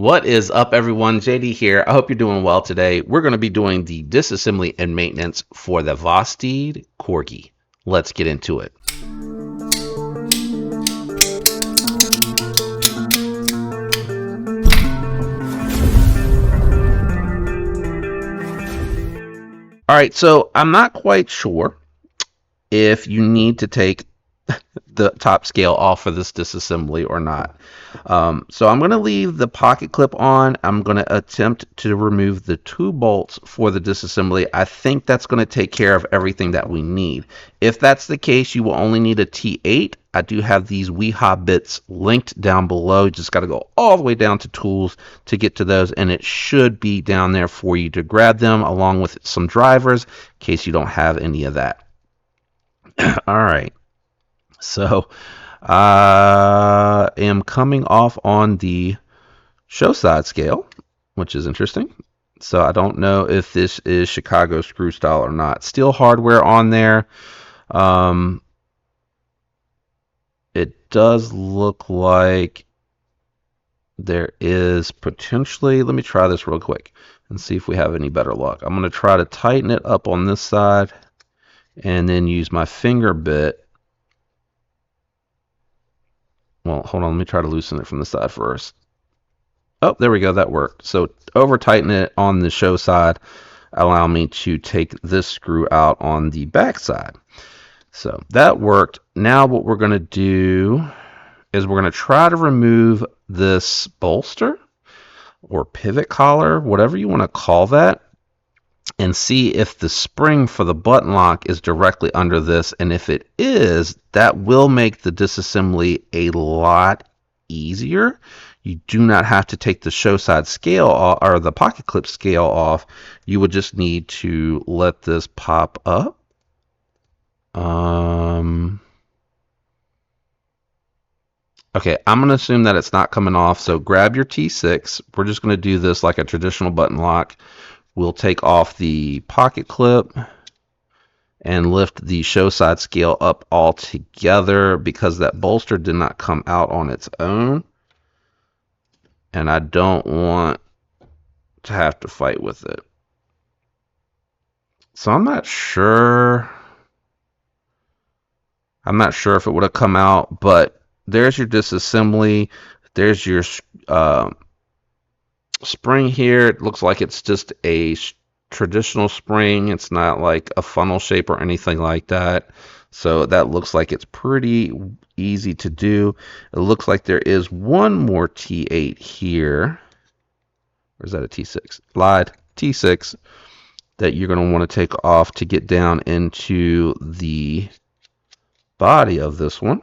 What is up, everyone? JD here. I hope you're doing well today. We're going to be doing the disassembly and maintenance for the Vosteed Corgi. Let's get into it. All right, so I'm not quite sure if you need to take the top scale off for this disassembly or not. So I'm going to leave the pocket clip on. I'm going to attempt to remove the 2 bolts for the disassembly. I think that's going to take care of everything that we need. If that's the case, you will only need a T8. I do have these Weehaw bits linked down below. You just got to go all the way down to tools to get to those, and it should be down there for you to grab them along with some drivers in case you don't have any of that. All right. So I am coming off on the show side scale, which is interesting. So I don't know if this is Chicago screw style or not. Steel hardware on there. It does look like there is potentially, let me try this real quick and see if we have any better luck. I'm going to try to tighten it up on this side and then use my finger bit. Well, hold on, let me try to loosen it from the side first. Oh, there we go, that worked. So over tighten it on the show side, allow me to take this screw out on the back side. So that worked. Now what we're going to do is we're going to try to remove this bolster or pivot collar, whatever you want to call that, and see if the spring for the button lock is directly under this. And if it is, that will make the disassembly a lot easier. You do not have to take the show side scale off, or the pocket clip scale off. You would just need to let this pop up. Okay, I'm going to assume that it's not coming off, so grab your T6. We're just going to do this like a traditional button lock. We'll take off the pocket clip and lift the show side scale up all together because that bolster did not come out on its own. And I don't want to have to fight with it. So I'm not sure. I'm not sure if it would have come out, but there's your disassembly. There's your spring here. It looks like it's just a traditional spring. It's not like a funnel shape or anything like that. So that looks like it's pretty easy to do. It looks like there is one more T8 here. Or is that a T6? Lied. T6 that you're going to want to take off to get down into the body of this one.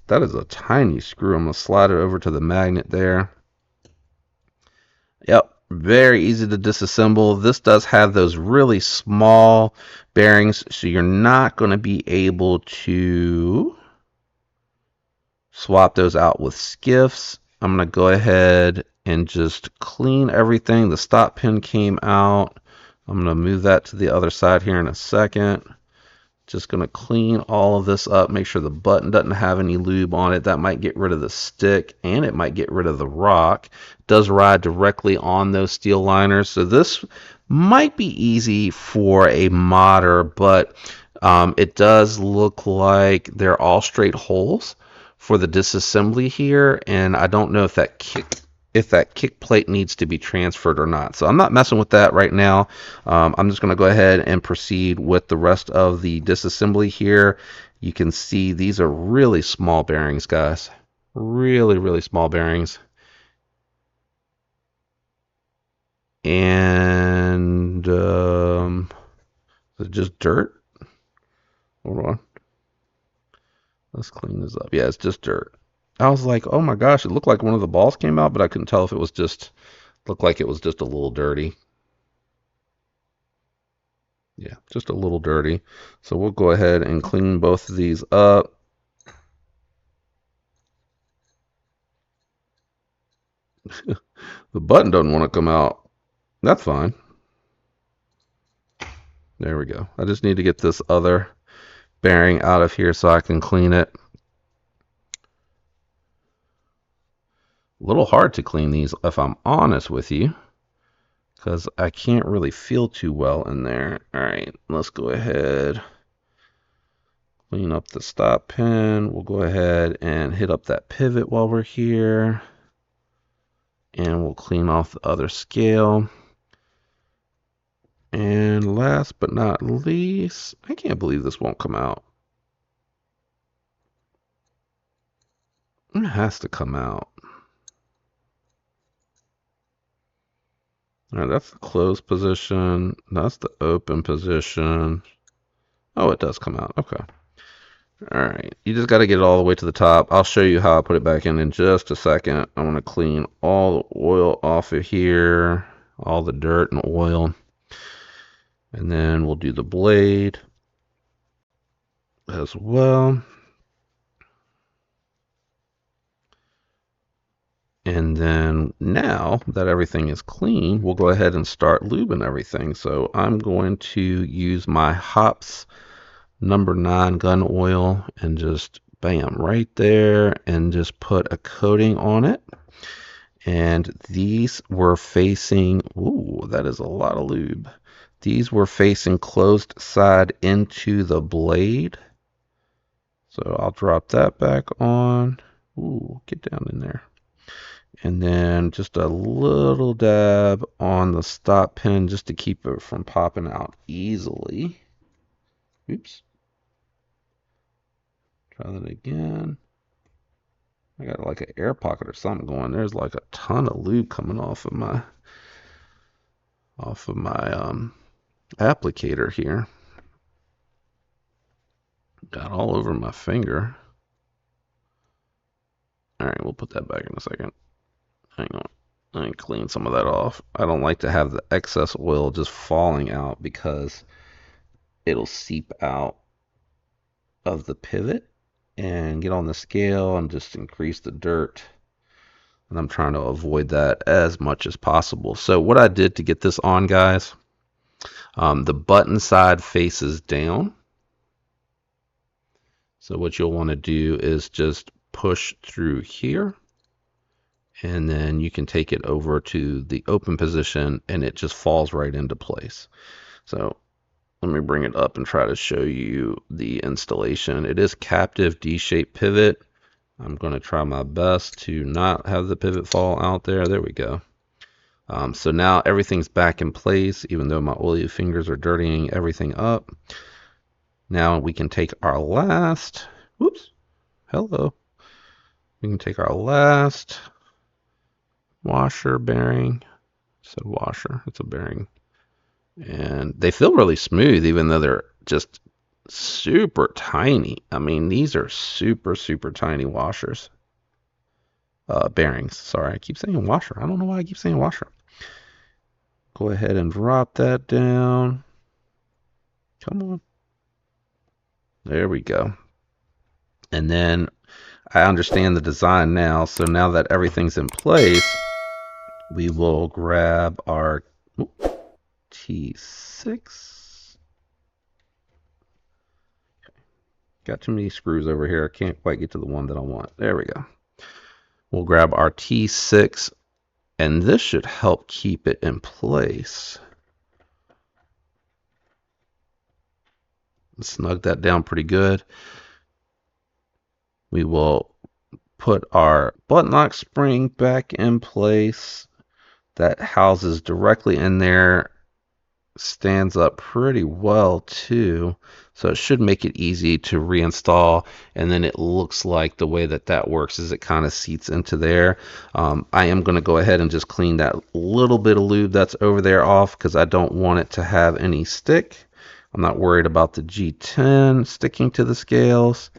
That is a tiny screw. I'm going to slide it over to the magnet there. Yep, very easy to disassemble. This does have those really small bearings, so you're not going to be able to swap those out with skiffs. I'm going to go ahead and just clean everything. The stop pin came out. I'm going to move that to the other side here in a second. Just going to clean all of this up, make sure the button doesn't have any lube on it. That might get rid of the stick, and it might get rid of the rock. It does ride directly on those steel liners, so this might be easy for a modder, but it does look like they're all straight holes for the disassembly here, and I don't know if that kick plate needs to be transferred or not. So I'm not messing with that right now. I'm just going to go ahead and proceed with the rest of the disassembly here. You can see these are really small bearings, guys. Really, really small bearings. And is it just dirt? Hold on. Let's clean this up. Yeah, it's just dirt. I was like, oh my gosh, it looked like one of the balls came out, but I couldn't tell if it was just, looked like it was just a little dirty. Yeah, just a little dirty. So we'll go ahead and clean both of these up. The button doesn't want to come out. That's fine. There we go. I just need to get this other bearing out of here so I can clean it. A little hard to clean these if I'm honest with you, because I can't really feel too well in there. All right, let's go ahead, clean up the stop pin. We'll go ahead and hit up that pivot while we're here, and we'll clean off the other scale. And last but not least, I can't believe this won't come out. It has to come out. All right, that's the closed position. That's the open position. Oh, it does come out. Okay. All right. You just got to get it all the way to the top. I'll show you how I put it back in just a second. I want to clean all the oil off of here, all the dirt and oil. And then we'll do the blade as well. And then now that everything is clean, we'll go ahead and start lubing everything. So I'm going to use my Hops number 9 gun oil and just bam right there and just put a coating on it. And these were facing, ooh, that is a lot of lube. These were facing closed side into the blade. So I'll drop that back on. Ooh, get down in there. And then just a little dab on the stop pin just to keep it from popping out easily. Oops. Try that again. I got like an air pocket or something going. There's like a ton of lube coming off of my applicator here. Got all over my finger. All right, we'll put that back in a second. Hang on. I can clean some of that off. I don't like to have the excess oil just falling out because it'll seep out of the pivot and get on the scale and just increase the dirt. And I'm trying to avoid that as much as possible. So what I did to get this on, guys, the button side faces down. So what you'll want to do is just push through here, and then you can take it over to the open position and it just falls right into place. So let me bring it up and try to show you the installation. It is captive D-shaped pivot. I'm going to try my best to not have the pivot fall out there. There we go. So now everything's back in place, even though my oily fingers are dirtying everything up. Now we can take our last, whoops, hello. We can take our last washer bearing. I said washer, it's a bearing. And they feel really smooth, even though they're just super tiny. I mean, these are super, super tiny washers. Bearings, sorry, I keep saying washer. I don't know why I keep saying washer. Go ahead and drop that down. Come on. There we go. And then I understand the design now. So now that everything's in place, we will grab our T6. Got too many screws over here. I can't quite get to the one that I want. There we go. We'll grab our T6, and this should help keep it in place. Snug that down pretty good. We will put our button lock spring back in place. That houses directly in there. Stands up pretty well too, so it should make it easy to reinstall. And then it looks like the way that that works is it kind of seats into there. I am going to go ahead and just clean that little bit of lube that's over there off, because I don't want it to have any stick. I'm not worried about the G10 sticking to the scales.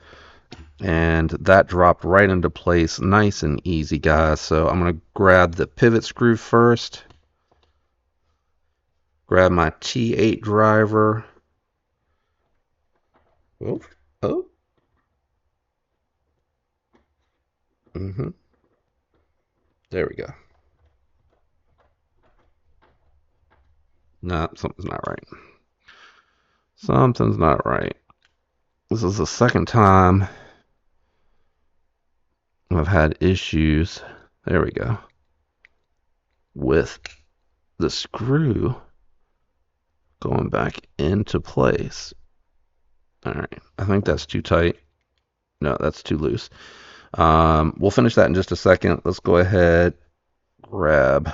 And that dropped right into place nice and easy, guys. So I'm going to grab the pivot screw first. Grab my T8 driver. Oh. There we go. Nah, something's not right. Something's not right. This is the second time I've had issues There we go. With the screw going back into place. All right, I think that's too tight. No, that's too loose. We'll finish that in just a second. Let's go ahead, grab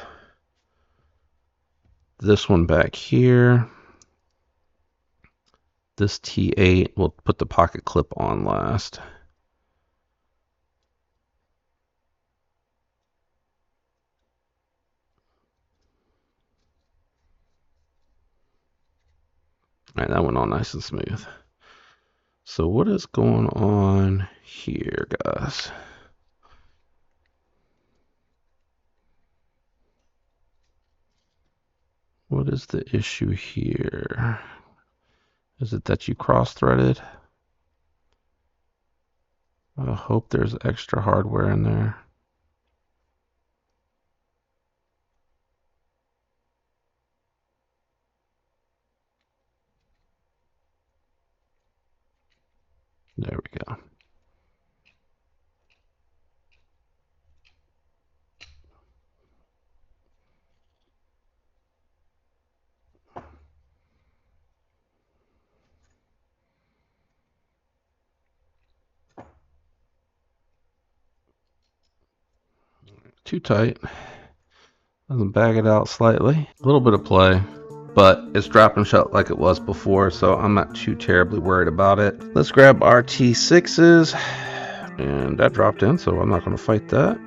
this one back here. This T8, we'll put the pocket clip on last. All right, that went on nice and smooth. So what is going on here, guys? What is the issue here? Is it that you cross-threaded? I hope there's extra hardware in there. There we go. Too tight. Doesn't bag it out slightly. A little bit of play, but it's dropping shut like it was before, so I'm not too terribly worried about it. Let's grab our T6s, and that dropped in, so I'm not going to fight that.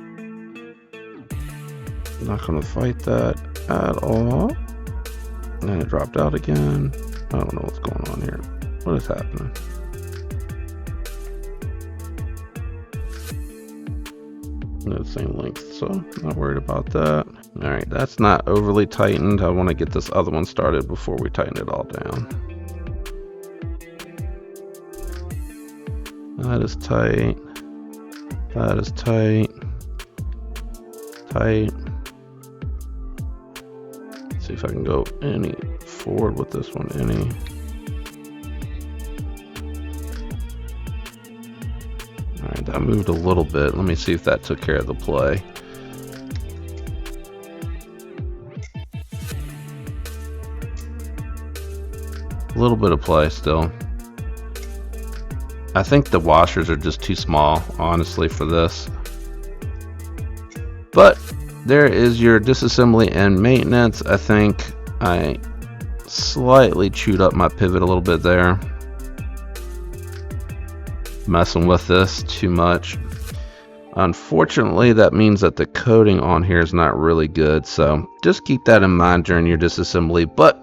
Not going to fight that at all. And it dropped out again. I don't know what's going on here. What is happening? They're the same length, so not worried about that. All right, that's not overly tightened. I want to get this other one started before we tighten it all down. That is tight. That is tight. Tight. Let's see if I can go any forward with this one. Any. All right, that moved a little bit. Let me see if that took care of the play. A little bit of play still. I think the washers are just too small, honestly, for this. But there is your disassembly and maintenance. I think I slightly chewed up my pivot a little bit there. Messing with this too much. Unfortunately, that means that the coating on here is not really good, so just keep that in mind during your disassembly. But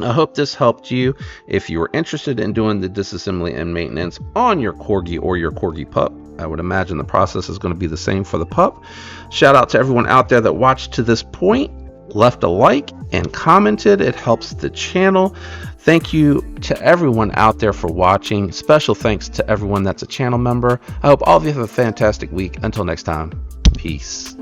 I hope this helped you. If you were interested in doing the disassembly and maintenance on your Corgi or your Corgi pup, I would imagine the process is going to be the same for the pup. Shout out to everyone out there that watched to this point, left a like and commented. It helps the channel. Thank you to everyone out there for watching. Special thanks to everyone that's a channel member. I hope all of you have a fantastic week. Until next time, peace.